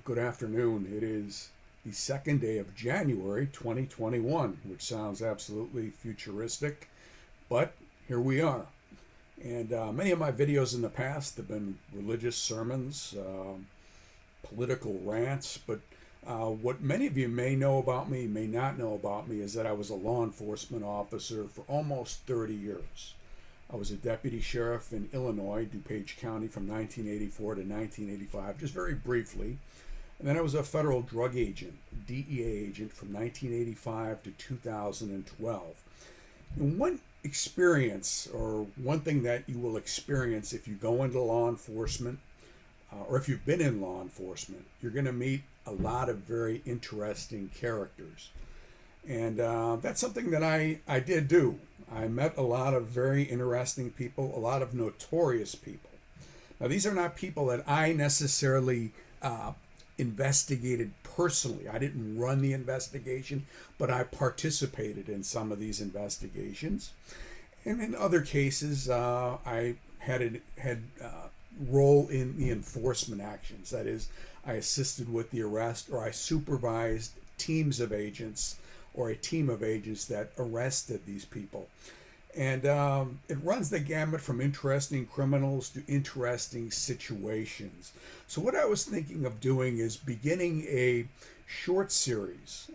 Good afternoon. It is the second day of January 2021, which sounds absolutely futuristic, but here we are. And many of my videos in the past have been religious sermons, political rants, but what many of you may know about me, may not know about me, is that I was a law enforcement officer for almost 30 years. I was a deputy sheriff in Illinois, DuPage County, from 1984 to 1985, just very briefly. And then I was a federal drug agent, DEA agent, from 1985 to 2012. And one experience, or one thing that you will experience if you go into law enforcement, or if you've been in law enforcement, you're going to meet a lot of very interesting characters. And that's something that I did do. I met a lot of very interesting people, a lot of notorious people. Now, these are not people that I necessarily investigated personally. I didn't run the investigation, but I participated in some of these investigations. And in other cases, I had a role in the enforcement actions. That is, I assisted with the arrest, or I supervised teams of agents or a team of agents that arrested these people. And it runs the gamut from interesting criminals to interesting situations. So what I was thinking of doing is beginning a short series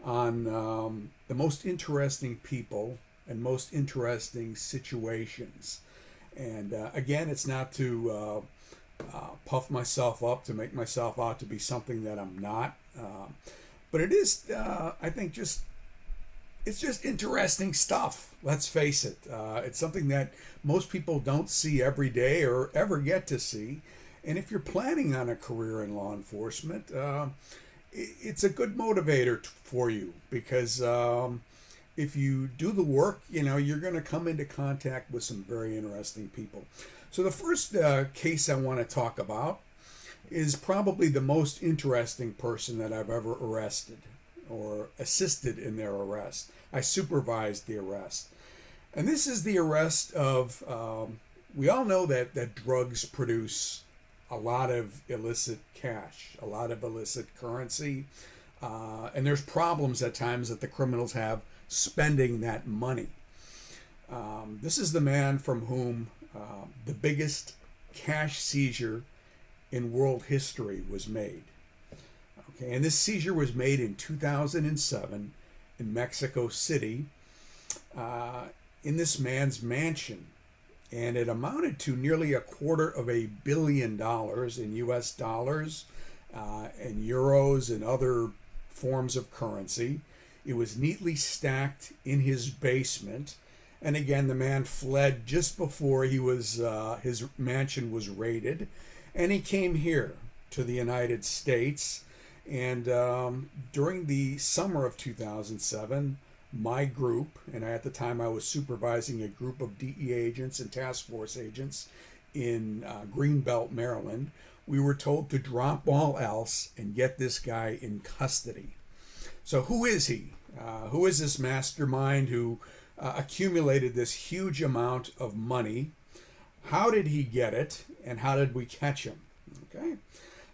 on the most interesting people and most interesting situations. And again, it's not to puff myself up, to make myself out to be something that I'm not. But it is, I think, it's just interesting stuff. Let's face it. It's something that most people don't see every day or ever get to see. And if you're planning on a career in law enforcement, it's a good motivator for you, because if you do the work, you're going to come into contact with some very interesting people. So the first case I want to talk about is probably the most interesting person that I've ever arrested or assisted in their arrest. I supervised the arrest. And this is the arrest of, we all know that drugs produce a lot of illicit cash, a lot of illicit currency, and there's problems at times that the criminals have spending that money. This is the man from whom the biggest cash seizure in world history was made. Okay, and this seizure was made in 2007 in Mexico City, in this man's mansion, and it amounted to nearly $250 million in U.S. dollars, and euros and other forms of currency. It was neatly stacked in his basement. And again, the man fled just before his mansion was raided. And he came here to the United States. And during the summer of 2007, my group, and at the time I was supervising a group of DEA agents and task force agents in Greenbelt, Maryland, we were told to drop all else and get this guy in custody. So who is he? Who is this mastermind who accumulated this huge amount of money? How did he get it, and how did we catch him? Okay.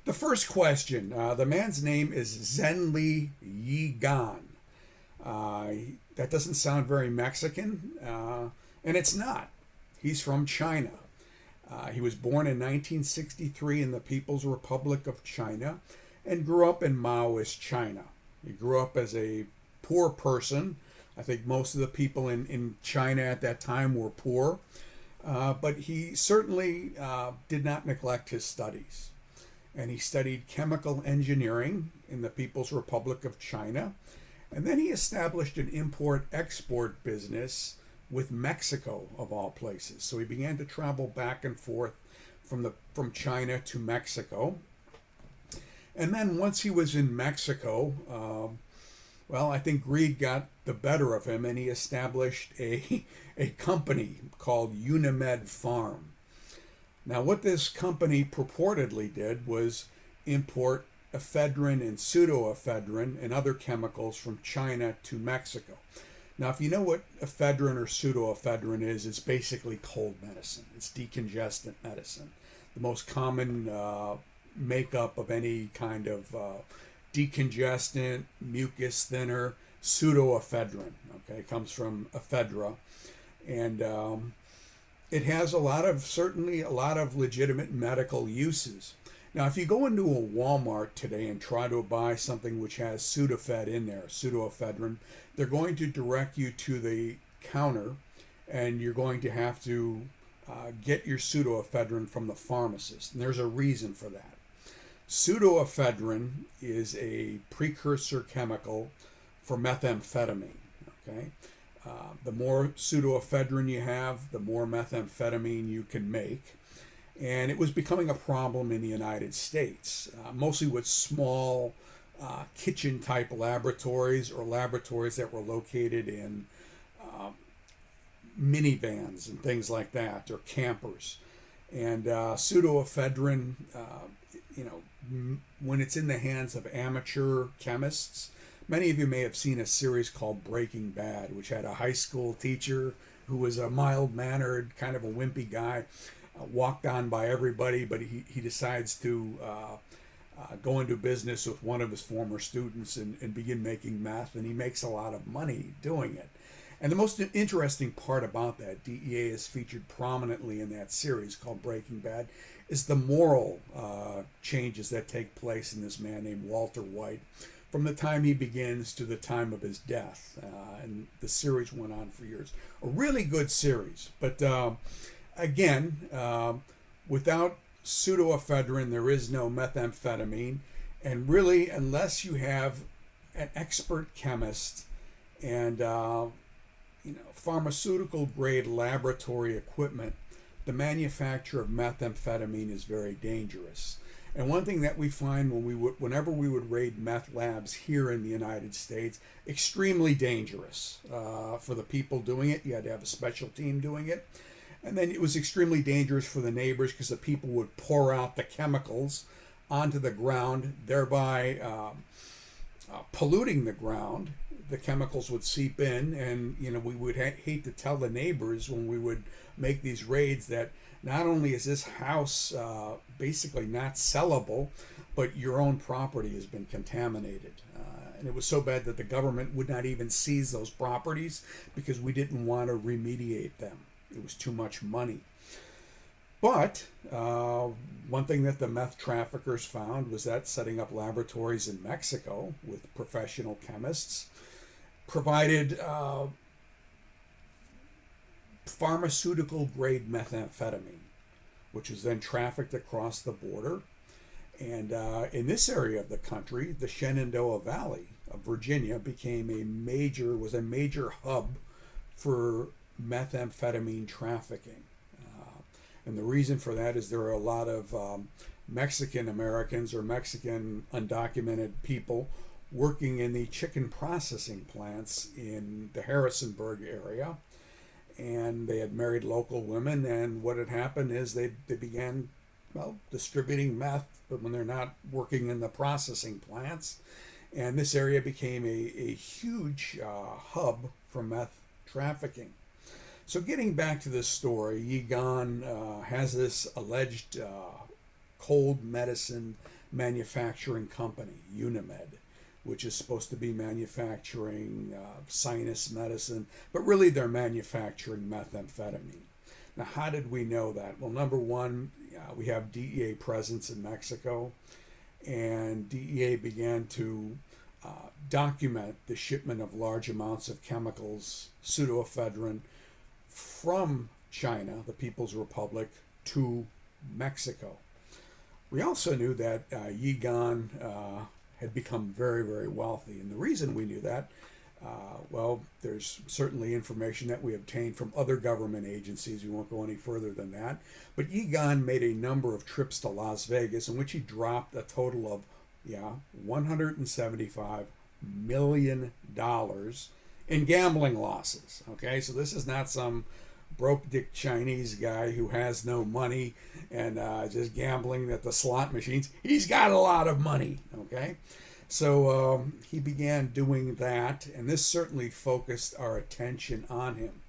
The first question, the man's name is Zhenli Ye Gon. That doesn't sound very Mexican, and it's not. He's from China. He was born in 1963 in the People's Republic of China and grew up in Maoist China. He grew up as a poor person. I think most of the people in China at that time were poor. But he certainly did not neglect his studies. And he studied chemical engineering in the People's Republic of China. And then he established an import-export business with Mexico, of all places. So he began to travel back and forth from China to Mexico. And then once he was in Mexico, I think greed got the better of him, and he established a company called Unimed Farm. Now, what this company purportedly did was import ephedrine and pseudoephedrine and other chemicals from China to Mexico. Now, if you know what ephedrine or pseudoephedrine is, it's basically cold medicine. It's decongestant medicine. The most common makeup of any kind of decongestant, mucus thinner, pseudoephedrine. Okay, it comes from ephedra, and it has certainly a lot of legitimate medical uses. Now, if you go into a Walmart today and try to buy something which has Sudafed in there, pseudoephedrine, they're going to direct you to the counter, and you're going to have to get your pseudoephedrine from the pharmacist. And there's a reason for that. Pseudoephedrine is a precursor chemical for methamphetamine. Okay, the more pseudoephedrine you have, the more methamphetamine you can make. And it was becoming a problem in the United States, mostly with small kitchen type laboratories or laboratories that were located in minivans and things like that, or campers. And pseudoephedrine, when it's in the hands of amateur chemists, many of you may have seen a series called Breaking Bad, which had a high school teacher who was a mild-mannered, kind of a wimpy guy, walked on by everybody, but he decides to go into business with one of his former students and begin making meth, and he makes a lot of money doing it. And the most interesting part about that, DEA is featured prominently in that series called Breaking Bad, is the moral changes that take place in this man named Walter White from the time he begins to the time of his death. And the series went on for years. A really good series. But again, without pseudoephedrine, there is no methamphetamine. And really, unless you have an expert chemist and pharmaceutical grade laboratory equipment, the manufacture of methamphetamine is very dangerous. And one thing that we find whenever we would raid meth labs here in the United States, extremely dangerous for the people doing it. You had to have a special team doing it. And then it was extremely dangerous for the neighbors because the people would pour out the chemicals onto the ground, thereby polluting the ground. The chemicals would seep in, and we would hate to tell the neighbors when we would make these raids that not only is this house basically not sellable, but your own property has been contaminated. And it was so bad that the government would not even seize those properties because we didn't want to remediate them. It was too much money. But one thing that the meth traffickers found was that setting up laboratories in Mexico with professional chemists provided pharmaceutical grade methamphetamine, which was then trafficked across the border. And in this area of the country, the Shenandoah Valley of Virginia was a major hub for methamphetamine trafficking. And the reason for that is there are a lot of Mexican Americans or Mexican undocumented people working in the chicken processing plants in the Harrisonburg area. And they had married local women, and what had happened is they began, distributing meth, but when they're not working in the processing plants. And this area became a huge hub for meth trafficking. So getting back to this story, Ye Gon has this alleged cold medicine manufacturing company, Unimed, which is supposed to be manufacturing sinus medicine, but really they're manufacturing methamphetamine. Now, how did we know that? Well, number one, we have DEA presence in Mexico, and DEA began to document the shipment of large amounts of chemicals, pseudoephedrine, from China, the People's Republic, to Mexico. We also knew that Ye Gon had become very, very wealthy. And the reason we knew that, there's certainly information that we obtained from other government agencies. We won't go any further than that. But Ye Gon made a number of trips to Las Vegas in which he dropped a total of, $175 million in gambling losses. Okay, so this is not some broke dick Chinese guy who has no money and just gambling at the slot machines. He's got a lot of money. Okay, so he began doing that, and this certainly focused our attention on him.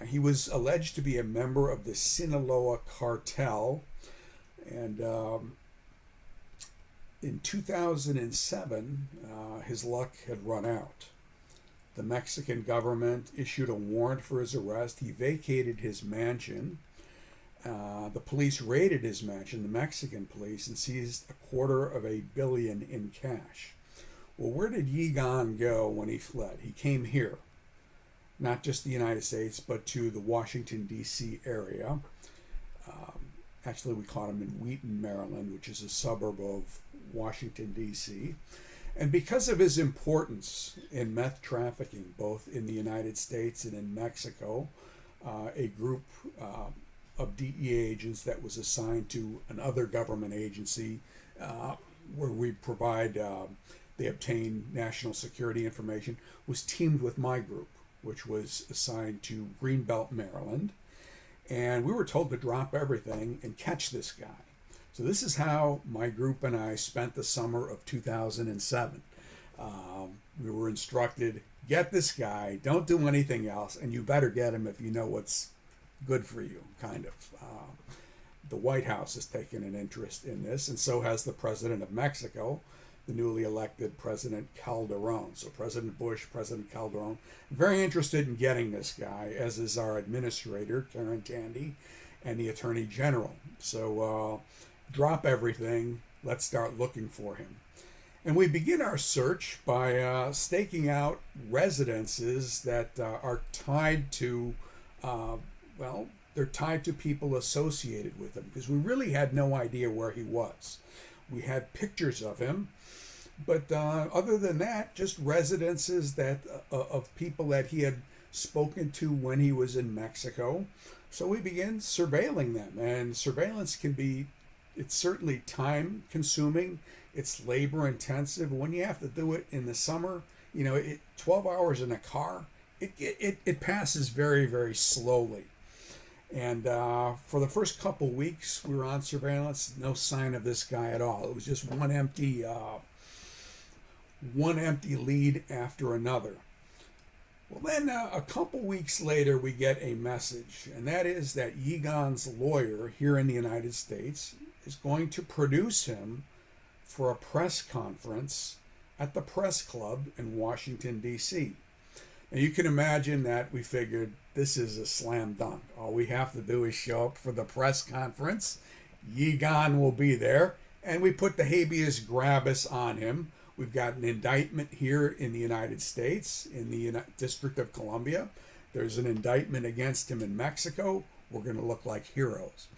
He was alleged to be a member of the Sinaloa Cartel, And in 2007, his luck had run out. The Mexican government issued a warrant for his arrest. He vacated his mansion. The police raided his mansion, the Mexican police, and seized $250 million in cash. Well, where did Ye Gon go when he fled? He came here, not just the United States, but to the Washington, D.C. area. Actually, we caught him in Wheaton, Maryland, which is a suburb of Washington, D.C. And because of his importance in meth trafficking, both in the United States and in Mexico, a group of DEA agents that was assigned to another government agency where we provide, they obtain national security information, was teamed with my group, which was assigned to Greenbelt, Maryland. And we were told to drop everything and catch this guy. So this is how my group and I spent the summer of 2007. We were instructed, get this guy, don't do anything else, and you better get him if you know what's good for you, kind of. The White House has taken an interest in this, and so has the President of Mexico, the newly elected President Calderon. So President Bush, President Calderon, very interested in getting this guy, as is our administrator, Karen Tandy, and the Attorney General. So drop everything, let's start looking for him. And we begin our search by staking out residences that are tied to, they're tied to people associated with him, because we really had no idea where he was. We had pictures of him, but other than that, just residences that of people that he had spoken to when he was in Mexico. So we began surveilling them, and surveillance can be, it's certainly time consuming, it's labor intensive. When you have to do it in the summer, 12 hours in a car, it passes very, very slowly. And for the first couple weeks we were on surveillance, no sign of this guy at all. It was just one empty lead after another. Well, then a couple weeks later we get a message, and that is that Ye Gon's lawyer here in the United States is going to produce him for a press conference at the Press Club in Washington, D.C. Now you can imagine that we figured this is a slam dunk. All we have to do is show up for the press conference. Ye Gon will be there, and we put the habeas corpus on him. We've got an indictment here in the United States, in the District of Columbia. There's an indictment against him in Mexico. We're going to look like heroes.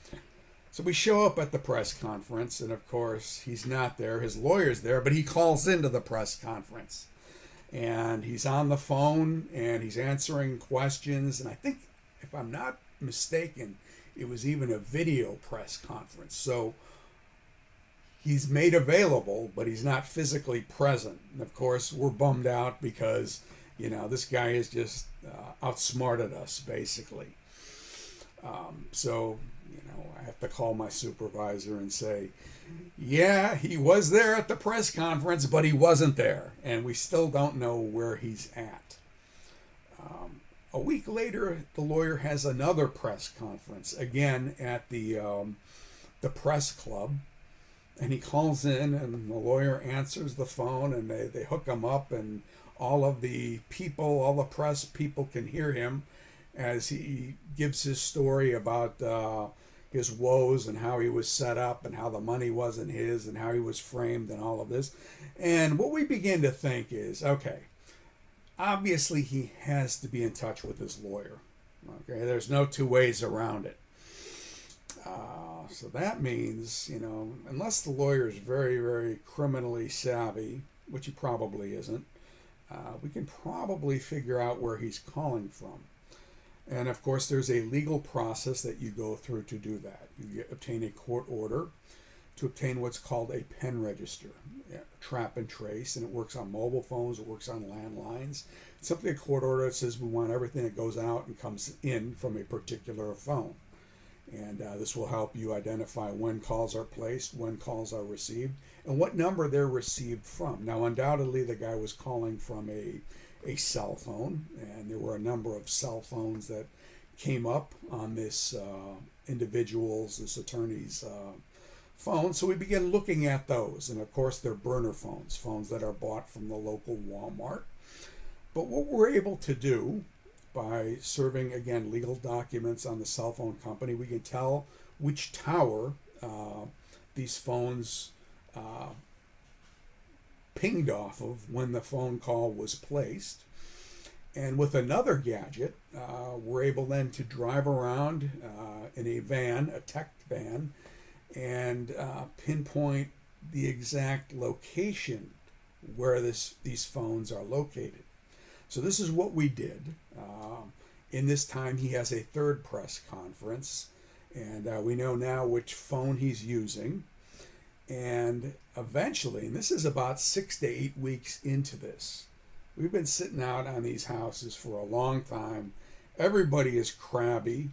So we show up at the press conference, and of course, he's not there. His lawyer's there, but he calls into the press conference. And he's on the phone, and he's answering questions. And I think, if I'm not mistaken, it was even a video press conference. So he's made available, but he's not physically present. And of course, we're bummed out because, this guy has just outsmarted us, basically. So I have to call my supervisor and say, yeah, he was there at the press conference, but he wasn't there. And we still don't know where he's at. A week later, the lawyer has another press conference, again at the press club. And he calls in, and the lawyer answers the phone, and they hook him up, and all of the people, all the press people can hear him as he gives his story about his woes and how he was set up and how the money wasn't his and how he was framed and all of this. And what we begin to think is, okay, obviously he has to be in touch with his lawyer. Okay, there's no two ways around it. So that means, unless the lawyer is very, very criminally savvy, which he probably isn't, we can probably figure out where he's calling from. And of course, there's a legal process that you go through to do that. You obtain a court order to obtain what's called a pen register, trap and trace, and it works on mobile phones, it works on landlines. It's simply a court order that says we want everything that goes out and comes in from a particular phone. And this will help you identify when calls are placed, when calls are received, and what number they're received from. Now, undoubtedly, the guy was calling from a cell phone, and there were a number of cell phones that came up on this this attorney's phones. So we began looking at those. And of course, they're burner phones, phones that are bought from the local Walmart. But what we're able to do by serving, again, legal documents on the cell phone company, we can tell which tower these phones pinged off of when the phone call was placed. And with another gadget, we're able then to drive around in a van, a tech van, and pinpoint the exact location where these phones are located. So this is what we did. In this time, he has a third press conference, and we know now which phone he's using. And eventually, and this is about 6 to 8 weeks into this, we've been sitting out on these houses for a long time. Everybody is crabby.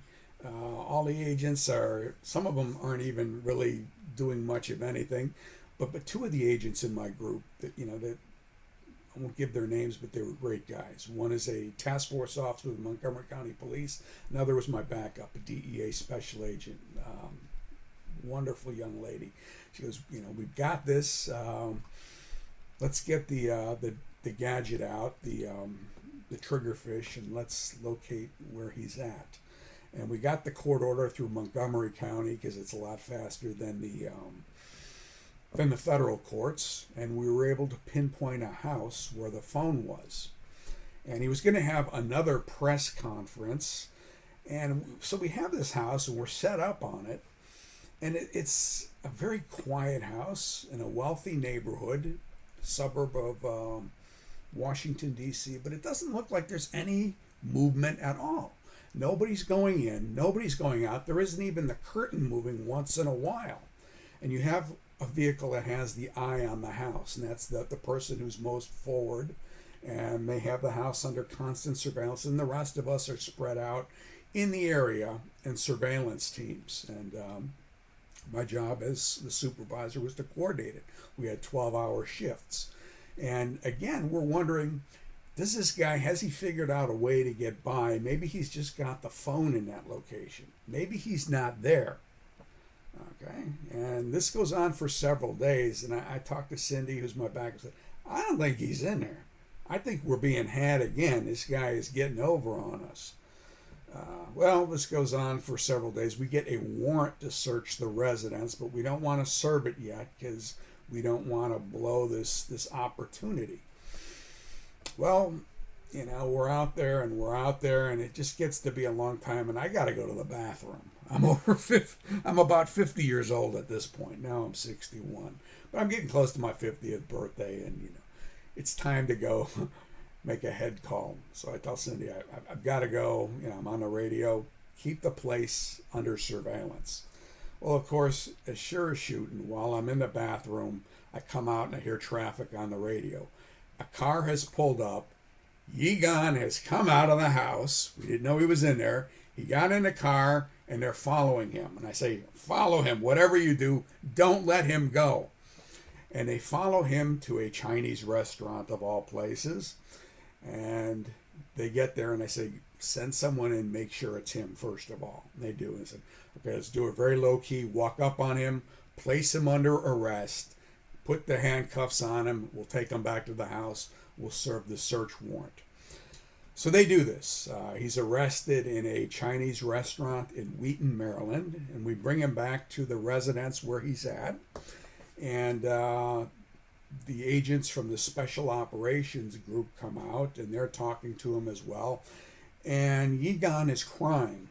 All the agents are, some of them aren't even really doing much of anything. But two of the agents in my group that, that I won't give their names, but they were great guys. One is a task force officer with Montgomery County Police. Another was my backup, a DEA special agent. Wonderful young lady. She goes, we've got this. Let's get the gadget out, the triggerfish, and let's locate where he's at. And we got the court order through Montgomery County because it's a lot faster than the federal courts, and we were able to pinpoint a house where the phone was. And he was going to have another press conference, and so we have this house and we're set up on it, and it's a very quiet house in a wealthy neighborhood, suburb of Washington, D.C., but it doesn't look like there's any movement at all. Nobody's going in, nobody's going out. There isn't even the curtain moving once in a while. And you have a vehicle that has the eye on the house, and that's the person who's most forward, and they have the house under constant surveillance, and the rest of us are spread out in the area in surveillance teams. And my job as the supervisor was to coordinate it. We had 12-hour shifts. And again, we're wondering, does this guy, has he figured out a way to get by? Maybe he's just got the phone in that location. Maybe he's not there. Okay, and this goes on for several days, and I talked to Cindy, who's my backup, and said, I don't think he's in there. I think we're being had again. This guy is getting over on us. Well, this goes on for several days. We get a warrant to search the residence, but we don't want to serve it yet because we don't want to blow this opportunity. Well, we're out there, and it just gets to be a long time, and I got to go to the bathroom. I'm about 50 years old at this point. Now I'm 61, but I'm getting close to my 50th birthday, and it's time to go make a head call. So I tell Cindy, I've got to go. I'm on the radio. Keep the place under surveillance. Well, of course, as sure as shooting, while I'm in the bathroom, I come out and I hear traffic on the radio. A car has pulled up. Ye Gon has come out of the house. We didn't know he was in there. He got in the car, and they're following him. And I say, follow him. Whatever you do, don't let him go. And they follow him to a Chinese restaurant of all places. And they get there, and I say, send someone in, make sure it's him first of all. And they do. And I said, okay, let's do it very low key. Walk up on him, place him under arrest, put the handcuffs on him. We'll take him back to the house. We'll serve the search warrant. So they do this. He's arrested in a Chinese restaurant in Wheaton, Maryland, and we bring him back to the residence where he's at. And the agents from the Special Operations Group come out, and they're talking to him as well. And Ye Gon is crying,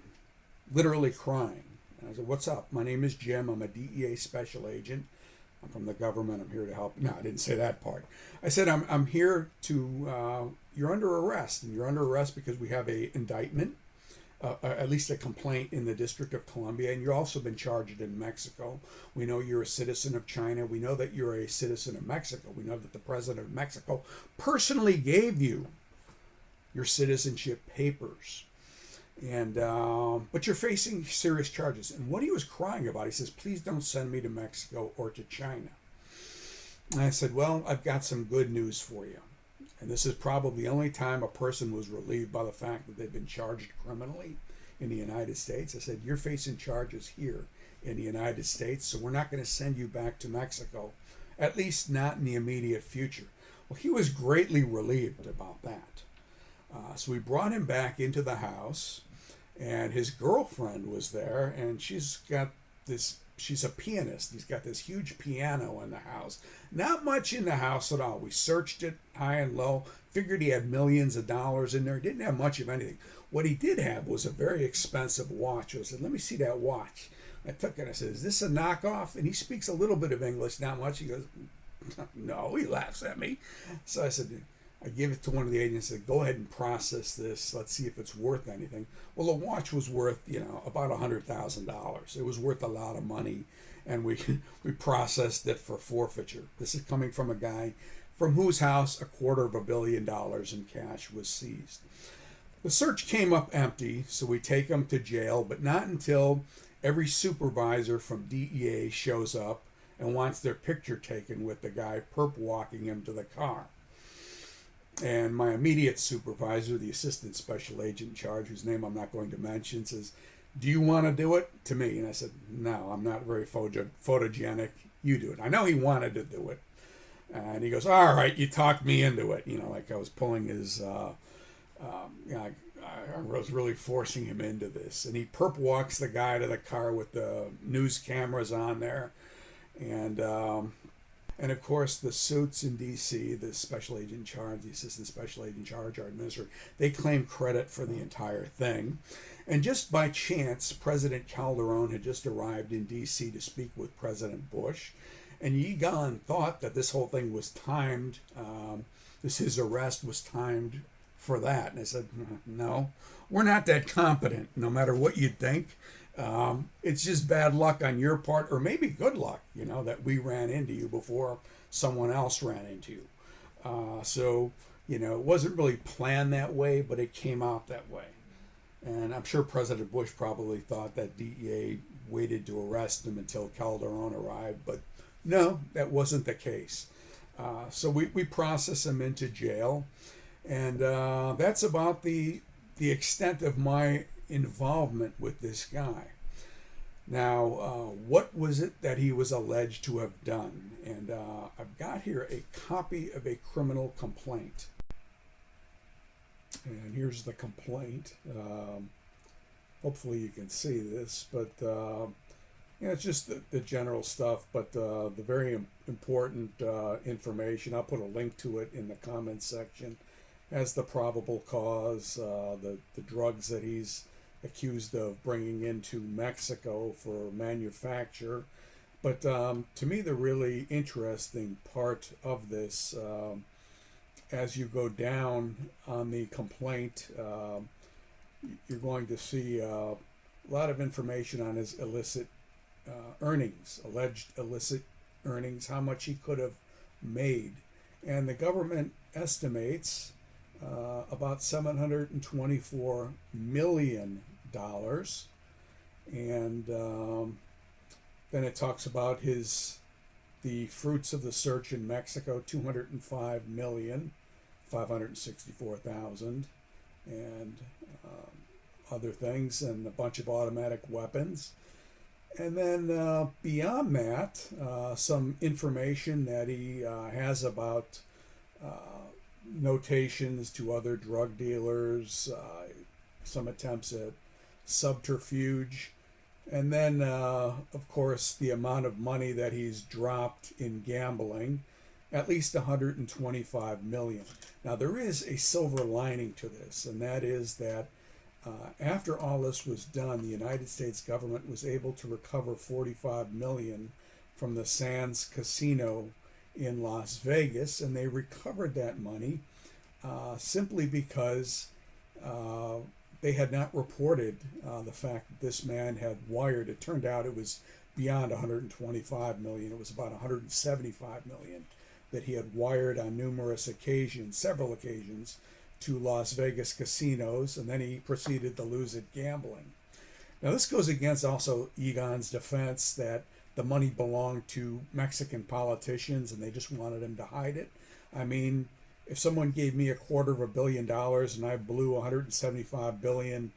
literally crying. And I said, what's up? My name is Jim. I'm a DEA special agent. I'm from the government. I'm here to help. No, I didn't say that part. I said, I'm here to, you're under arrest. And you're under arrest because we have a indictment, at least a complaint in the District of Columbia. And you've also been charged in Mexico. We know you're a citizen of China. We know that you're a citizen of Mexico. We know that the president of Mexico personally gave you your citizenship papers. And but you're facing serious charges. And what he was crying about, he says, please don't send me to Mexico or to China. And I said, well, I've got some good news for you. And this is probably the only time a person was relieved by the fact that they've been charged criminally in the United States. I said, you're facing charges here in the United States, so we're not going to send you back to Mexico, at least not in the immediate future. Well, he was greatly relieved about that. So we brought him back into the house, and his girlfriend was there, and she's a pianist. He's got this huge piano in the house. Not much in the house at all. We searched it high and low, figured he had millions of dollars in there. He didn't have much of anything. What he did have was a very expensive watch. I said, let me see that watch. I took it. I said, is this a knockoff? And he speaks a little bit of English, not much. He goes, no. He laughs at me. So I said, I gave it to one of the agents. Said, go ahead and process this. Let's see if it's worth anything. Well, the watch was worth, about $100,000. It was worth a lot of money, and we processed it for forfeiture. This is coming from a guy from whose house $250 million in cash was seized. The search came up empty, so we take him to jail, but not until every supervisor from DEA shows up and wants their picture taken with the guy perp walking him to the car. And my immediate supervisor, the assistant special agent in charge, whose name I'm not going to mention, says, do you want to do it? To me. And I said, no, I'm not very photogenic. You do it. I know he wanted to do it. And he goes, all right, you talked me into it. Like I was pulling his, I was really forcing him into this. And he perp walks the guy to the car with the news cameras on there. And of course, the suits in D.C., the special agent in charge, the assistant special agent in charge, our administrator, they claim credit for the entire thing. And just by chance, President Calderon had just arrived in D.C. to speak with President Bush. And Ye Gon thought that this whole thing was timed, his arrest was timed for that. And I said, no, we're not that competent, no matter what you think. It's just bad luck on your part, or maybe good luck, that we ran into you before someone else ran into you. So, it wasn't really planned that way, but it came out that way. And I'm sure President Bush probably thought that DEA waited to arrest him until Calderon arrived, but no, that wasn't the case. So we process him into jail, and that's about the extent of my involvement with this guy. Now, what was it that he was alleged to have done? And I've got here a copy of a criminal complaint. And here's the complaint. Hopefully you can see this, but it's just the general stuff, but the very important information. I'll put a link to it in the comments section. As the probable cause, the drugs that he's accused of bringing into Mexico for manufacture. But to me, the really interesting part of this, as you go down on the complaint, you're going to see a lot of information on his illicit alleged illicit earnings, how much he could have made. And the government estimates about $724 million. And then it talks about the fruits of the search in Mexico, $205,564,000, and other things, and a bunch of automatic weapons. And then beyond that, some information that he has about notations to other drug dealers, some attempts at subterfuge, and then, of course, the amount of money that he's dropped in gambling, at least $125 million. Now, there is a silver lining to this, and that is that after all this was done, the United States government was able to recover $45 million from the Sands Casino in Las Vegas, and they recovered that money simply because they had not reported the fact that this man had wired. It turned out it was beyond $125 million. It was about $175 million that he had wired on numerous occasions, several occasions, to Las Vegas casinos, and then he proceeded to lose it gambling. Now, this goes against also Ye Gon's defense that the money belonged to Mexican politicians and they just wanted him to hide it. I mean, if someone gave me $250 million and I blew $175 million,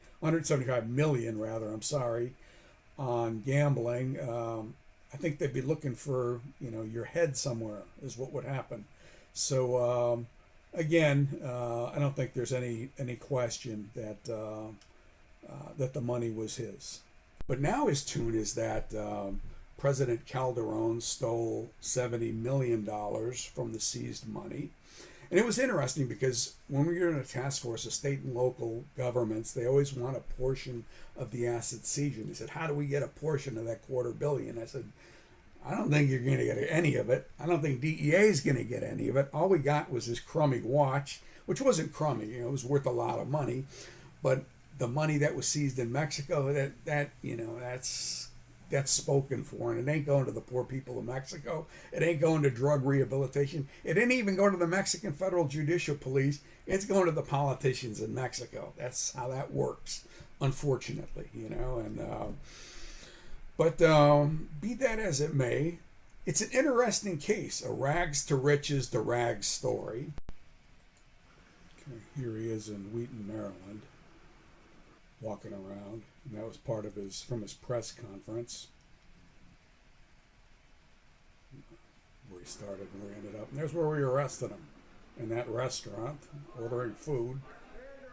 on gambling, I think they'd be looking for, your head somewhere is what would happen. So again, I don't think there's any question that that the money was his. But now his tune is that President Calderon stole $70 million from the seized money. And it was interesting because when we were in a task force, the state and local governments, they always want a portion of the asset seizure. And they said, how do we get a portion of that $250 million? I said, I don't think you're going to get any of it. I don't think DEA is going to get any of it. All we got was this crummy watch, which wasn't crummy. It was worth a lot of money. But the money that was seized in Mexico, that's spoken for, and it ain't going to the poor people of Mexico. It ain't going to drug rehabilitation. It ain't even going to the Mexican Federal Judicial Police. It's going to the politicians in Mexico. That's how that works, unfortunately, But be that as it may, it's an interesting case, a rags to riches to rags story. Okay, here he is in Wheaton, Maryland, walking around. And that was part of from his press conference, where he started and where he ended up. And there's where we arrested him, in that restaurant, ordering food.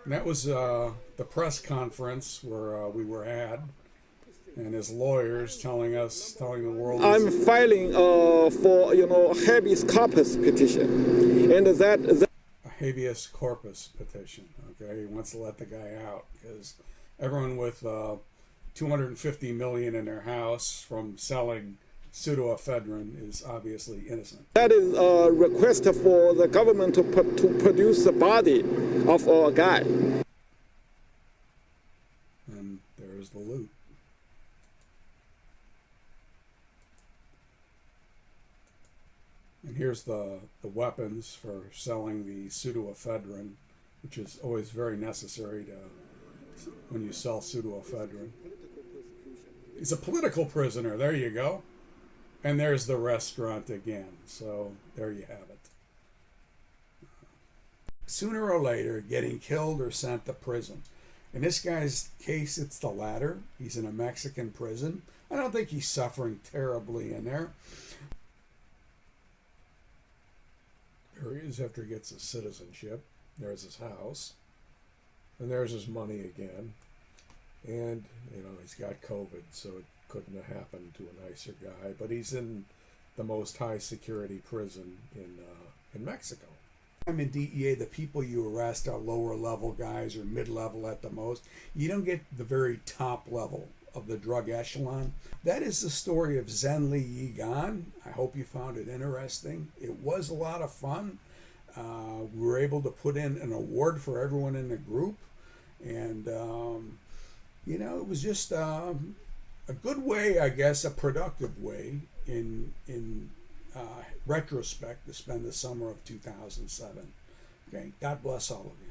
And that was the press conference where we were at, and his lawyers telling the world. I'm filing for habeas corpus petition, and that a habeas corpus petition. Okay, he wants to let the guy out because everyone with $250 million in their house from selling pseudoephedrine is obviously innocent. That is a request for the government to produce the body of a guy. And there's the loot. And here's the weapons for selling the pseudoephedrine, which is always very necessary when you sell pseudoephedrine. He's a political prisoner. There you go. And there's the restaurant again. So there you have it. Sooner or later, getting killed or sent to prison. In this guy's case, it's the latter. He's in a Mexican prison. I don't think he's suffering terribly in there. There he is after he gets his citizenship. There's his house. And there's his money again. And, he's got COVID, so it couldn't have happened to a nicer guy. But he's in the most high-security prison in Mexico. I'm in DEA, the people you arrest are lower-level guys or mid-level at the most. You don't get the very top level of the drug echelon. That is the story of Zhenli Ye Gon. I hope you found it interesting. It was a lot of fun. We were able to put in an award for everyone in the group. And, it was just a good way, I guess, a productive way in retrospect to spend the summer of 2007. Okay, God bless all of you.